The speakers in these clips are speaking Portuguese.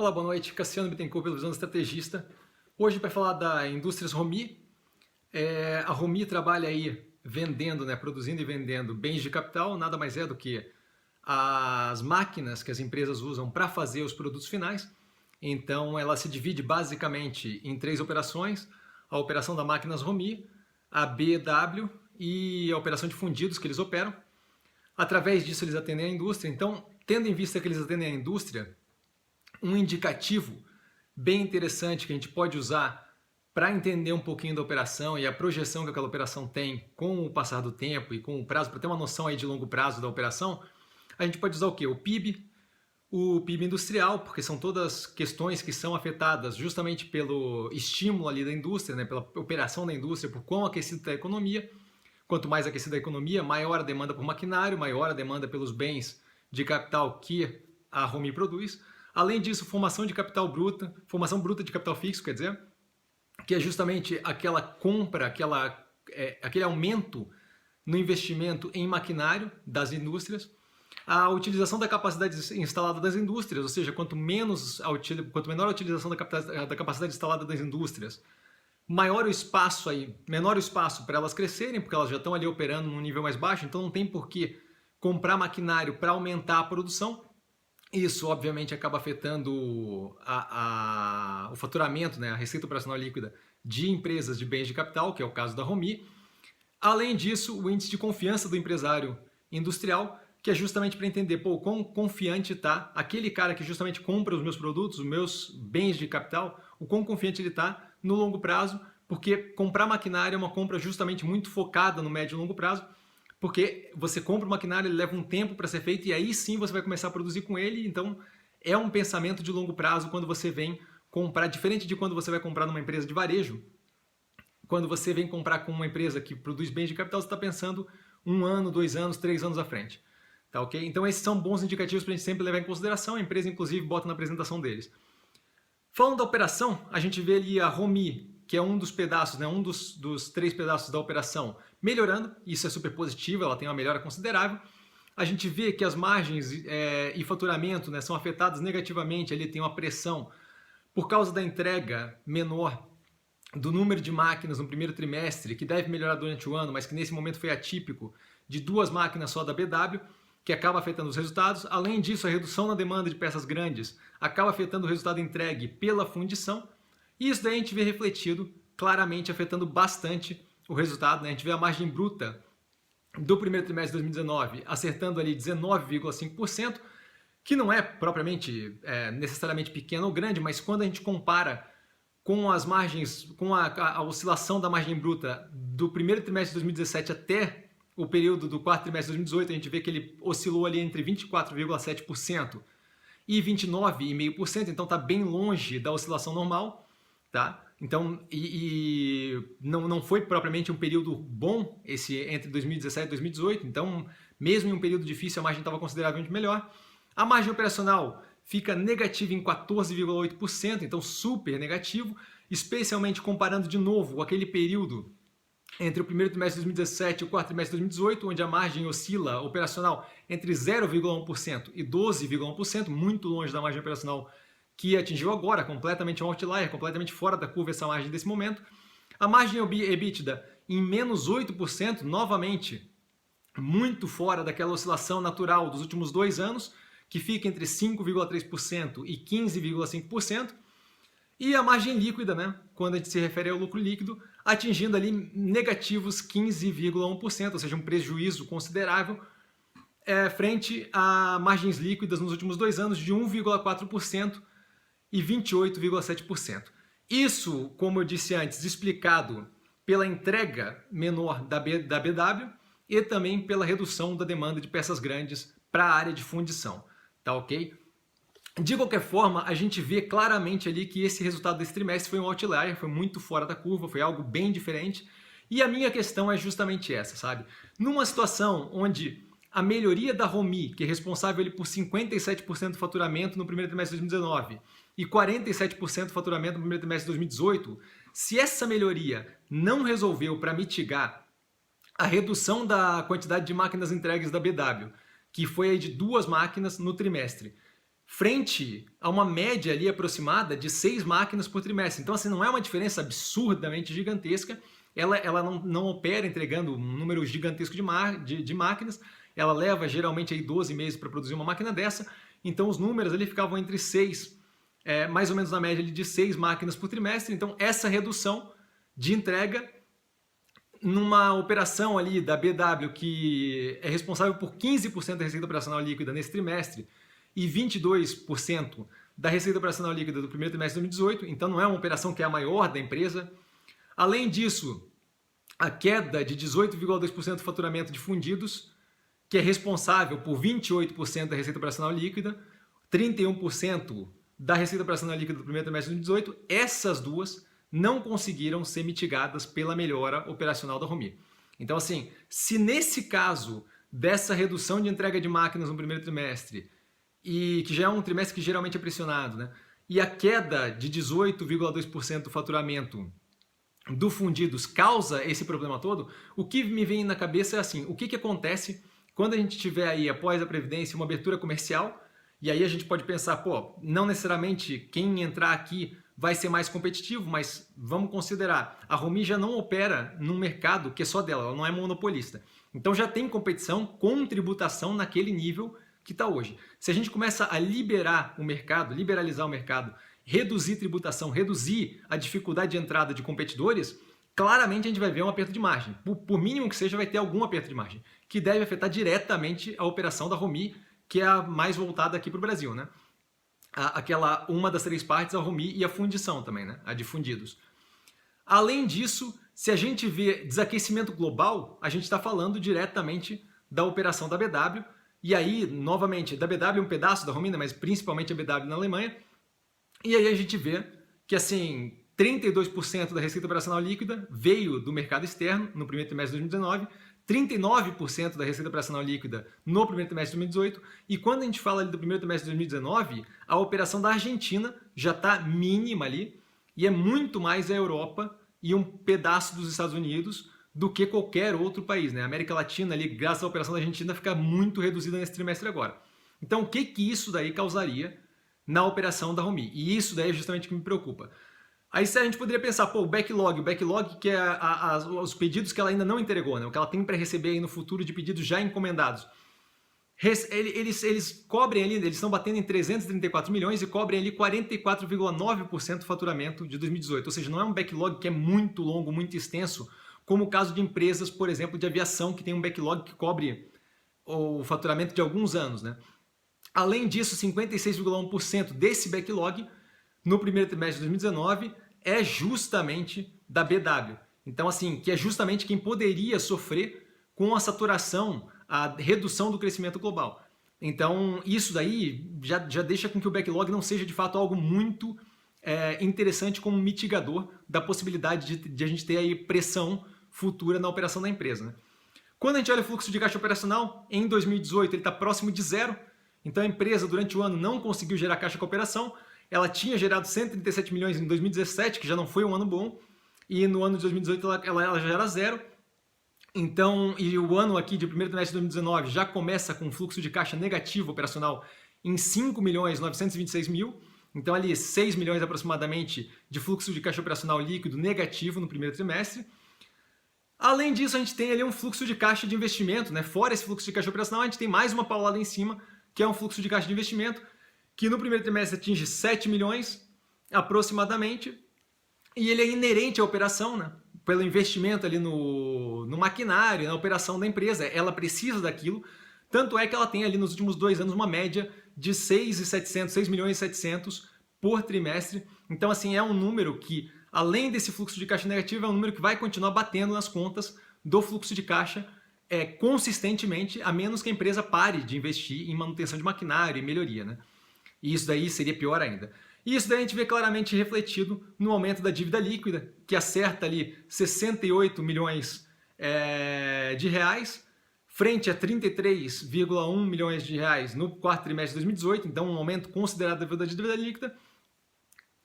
Olá, boa noite. Cassiano Bittencourt, pela Visão do Estrategista. Hoje para falar da Indústrias Romi. A Romi trabalha aí vendendo, produzindo e vendendo bens de capital, nada mais é do que as máquinas que as empresas usam para fazer os produtos finais. Então ela se divide basicamente em três operações: a operação da Máquinas Romi, a BW e a operação de fundidos que eles operam. Através disso eles atendem a indústria. Então, tendo em vista que eles atendem a indústria, um indicativo bem interessante que a gente pode usar para entender um pouquinho da operação e a projeção que aquela operação tem com o passar do tempo e com o prazo, para ter uma noção aí de longo prazo da operação, a gente pode usar o quê? O PIB industrial, porque são todas questões que são afetadas justamente pelo estímulo ali da indústria, pela operação da indústria, por quão aquecida está a economia. Quanto mais aquecida a economia, maior a demanda por maquinário, maior a demanda pelos bens de capital que a Romi produz. Além disso, formação bruta de capital fixo, quer dizer, que é justamente aquela compra, aquele aumento no investimento em maquinário das indústrias. A utilização da capacidade instalada das indústrias, ou seja, quanto menor a utilização da capacidade instalada das indústrias, menor o espaço para elas crescerem, porque elas já estão ali operando num nível mais baixo, então não tem por que comprar maquinário para aumentar a produção. Isso, obviamente, acaba afetando o faturamento, a receita operacional líquida de empresas de bens de capital, que é o caso da Romi. Além disso, o índice de confiança do empresário industrial, que é justamente para entender quão confiante está aquele cara que justamente compra os meus produtos, os meus bens de capital, o quão confiante ele está no longo prazo, porque comprar maquinário é uma compra justamente muito focada no médio e longo prazo, porque você compra o maquinário, ele leva um tempo para ser feito e aí sim você vai começar a produzir com ele. Então é um pensamento de longo prazo quando você vem comprar, diferente de quando você vai comprar numa empresa de varejo. Quando você vem comprar com uma empresa que produz bens de capital, você está pensando 1 ano, 2 anos, 3 anos à frente. Tá, ok? Então esses são bons indicativos para a gente sempre levar em consideração. A empresa inclusive bota na apresentação deles. Falando da operação, a gente vê ali a Romi, que é um dos pedaços, um dos 3 pedaços da operação, melhorando. Isso é super positivo, ela tem uma melhora considerável. A gente vê que as margens e faturamento são afetados negativamente, ali tem uma pressão por causa da entrega menor do número de máquinas no primeiro trimestre, que deve melhorar durante o ano, mas que nesse momento foi atípico, de 2 máquinas só da BW, que acaba afetando os resultados. Além disso, a redução na demanda de peças grandes acaba afetando o resultado entregue pela fundição. E isso daí a gente vê refletido claramente, afetando bastante o resultado. A gente vê a margem bruta do primeiro trimestre de 2019 acertando ali 19,5%, que não é propriamente necessariamente pequeno ou grande, mas quando a gente compara com as margens, com a oscilação da margem bruta do primeiro trimestre de 2017 até o período do quarto trimestre de 2018, a gente vê que ele oscilou ali entre 24,7% e 29,5%, então está bem longe da oscilação normal. Tá? Então, não foi propriamente um período bom esse entre 2017 e 2018, então mesmo em um período difícil a margem estava consideravelmente melhor. A margem operacional fica negativa em 14,8%, então super negativo, especialmente comparando de novo aquele período entre o primeiro trimestre de 2017 e o quarto trimestre de 2018, onde a margem oscila operacional entre 0,1% e 12,1%, muito longe da margem operacional que atingiu agora, completamente um outlier, completamente fora da curva essa margem desse momento. A margem EBITDA em menos 8%, novamente muito fora daquela oscilação natural dos últimos 2 anos, que fica entre 5,3% e 15,5%. E a margem líquida, quando a gente se refere ao lucro líquido, atingindo ali negativos 15,1%, ou seja, um prejuízo considerável frente a margens líquidas nos últimos 2 anos de 1,4%, e 28,7%. Isso, como eu disse antes, explicado pela entrega menor da BW e também pela redução da demanda de peças grandes para a área de fundição. Tá ok? De qualquer forma, a gente vê claramente ali que esse resultado desse trimestre foi um outlier, foi muito fora da curva, foi algo bem diferente. E a minha questão é justamente essa, sabe? Numa situação onde a melhoria da Romi, que é responsável ali por 57% do faturamento no primeiro trimestre de 2019 e 47% do faturamento no primeiro trimestre de 2018, se essa melhoria não resolveu para mitigar a redução da quantidade de máquinas entregues da BW, que foi aí de 2 máquinas no trimestre, frente a uma média ali aproximada de 6 máquinas por trimestre. Então, assim, não é uma diferença absurdamente gigantesca, ela não opera entregando um número gigantesco de máquinas, ela leva geralmente aí 12 meses para produzir uma máquina dessa, então os números ali ficavam entre 6, mais ou menos na média ali de 6 máquinas por trimestre, então essa redução de entrega numa operação ali da BW que é responsável por 15% da receita operacional líquida nesse trimestre e 22% da receita operacional líquida do primeiro trimestre de 2018, então não é uma operação que é a maior da empresa. Além disso, a queda de 18,2% do faturamento de fundidos, que é responsável por 28% da receita operacional líquida, 31% da receita operacional líquida do primeiro trimestre de 2018, essas duas não conseguiram ser mitigadas pela melhora operacional da Romi. Então, assim, se nesse caso dessa redução de entrega de máquinas no primeiro trimestre, e que já é um trimestre que geralmente é pressionado, né? E a queda de 18,2% do faturamento do fundidos causa esse problema todo, o que me vem na cabeça é assim, o que acontece quando a gente tiver aí, após a Previdência, uma abertura comercial, e aí a gente pode pensar, pô, não necessariamente quem entrar aqui vai ser mais competitivo, mas vamos considerar, a Romi já não opera num mercado que é só dela, ela não é monopolista. Então já tem competição com tributação naquele nível que está hoje. Se a gente começa a liberar o mercado, liberalizar o mercado, reduzir tributação, reduzir a dificuldade de entrada de competidores, claramente a gente vai ver um aperto de margem. Por mínimo que seja, vai ter algum aperto de margem, que deve afetar diretamente a operação da Romi, que é a mais voltada aqui para o Brasil, né? Uma das 3 partes, a Romi e a fundição também, né? A de fundidos. Além disso, se a gente vê desaquecimento global, a gente está falando diretamente da operação da BW, e aí, novamente, da BW é um pedaço da Romi, né? Mas principalmente a BW na Alemanha, e aí a gente vê que, assim, 32% da receita operacional líquida veio do mercado externo no primeiro trimestre de 2019, 39% da receita operacional líquida no primeiro trimestre de 2018, e quando a gente fala ali do primeiro trimestre de 2019, a operação da Argentina já está mínima ali, e é muito mais a Europa e um pedaço dos Estados Unidos do que qualquer outro país, né? A América Latina ali, graças à operação da Argentina, fica muito reduzida nesse trimestre agora. Então, o que isso daí causaria na operação da Romi? E isso daí é justamente o que me preocupa. Aí a gente poderia pensar, pô, o backlog que é os pedidos que ela ainda não entregou, né? O que ela tem para receber aí no futuro de pedidos já encomendados. Eles cobrem ali, eles estão batendo em 334 milhões e cobrem ali 44,9% do faturamento de 2018. Ou seja, não é um backlog que é muito longo, muito extenso, como o caso de empresas, por exemplo, de aviação, que tem um backlog que cobre o faturamento de alguns anos, né? Além disso, 56,1% desse backlog no primeiro trimestre de 2019 é justamente da BW. Então, assim, que é justamente quem poderia sofrer com a saturação, a redução do crescimento global. Então, isso daí já deixa com que o backlog não seja, de fato, algo muito interessante como mitigador da possibilidade de a gente ter aí pressão futura na operação da empresa, né? Quando a gente olha o fluxo de caixa operacional, em 2018 ele está próximo de zero, então a empresa durante o ano não conseguiu gerar caixa com a operação, ela tinha gerado 137 milhões em 2017, que já não foi um ano bom, e no ano de 2018 ela já era zero. Então, e o ano aqui de primeiro trimestre de 2019 já começa com um fluxo de caixa negativo operacional em 5 milhões 926 mil. Então, ali 6 milhões aproximadamente de fluxo de caixa operacional líquido negativo no primeiro trimestre. Além disso, a gente tem ali um fluxo de caixa de investimento, né? Fora esse fluxo de caixa operacional, a gente tem mais uma paulada em cima, que é um fluxo de caixa de investimento, que no primeiro trimestre atinge 7 milhões aproximadamente, e ele é inerente à operação, né? Pelo investimento ali no maquinário, na operação da empresa, ela precisa daquilo, tanto é que ela tem ali nos últimos 2 anos uma média de 6 milhões e 700 por trimestre. Então, assim, é um número que, além desse fluxo de caixa negativo, é um número que vai continuar batendo nas contas do fluxo de caixa consistentemente, a menos que a empresa pare de investir em manutenção de maquinário e melhoria, né? E isso daí seria pior ainda. E isso daí a gente vê claramente refletido no aumento da dívida líquida, que acerta ali 68 milhões de reais, frente a 33,1 milhões de reais no quarto trimestre de 2018, então um aumento considerável da dívida líquida.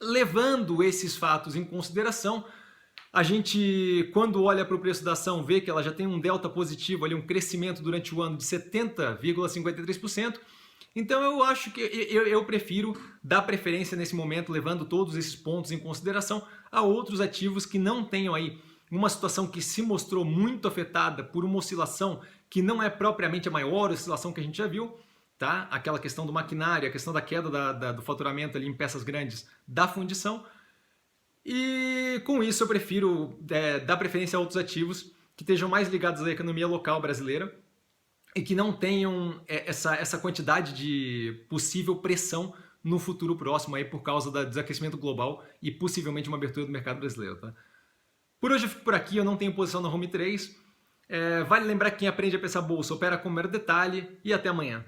Levando esses fatos em consideração, a gente, quando olha para o preço da ação, vê que ela já tem um delta positivo, ali, um crescimento durante o ano de 70,53%, Então eu acho que eu prefiro dar preferência nesse momento, levando todos esses pontos em consideração, a outros ativos que não tenham aí uma situação que se mostrou muito afetada por uma oscilação que não é propriamente a maior oscilação que a gente já viu, tá? Aquela questão do maquinário, a questão da queda do faturamento ali em peças grandes da fundição. E com isso eu prefiro dar preferência a outros ativos que estejam mais ligados à economia local brasileira e que não tenham essa quantidade de possível pressão no futuro próximo aí por causa do desaquecimento global e possivelmente uma abertura do mercado brasileiro. Tá? Por hoje eu fico por aqui, eu não tenho posição na Home 3. Vale lembrar que quem aprende a pensar bolsa opera com o mero detalhe e até amanhã.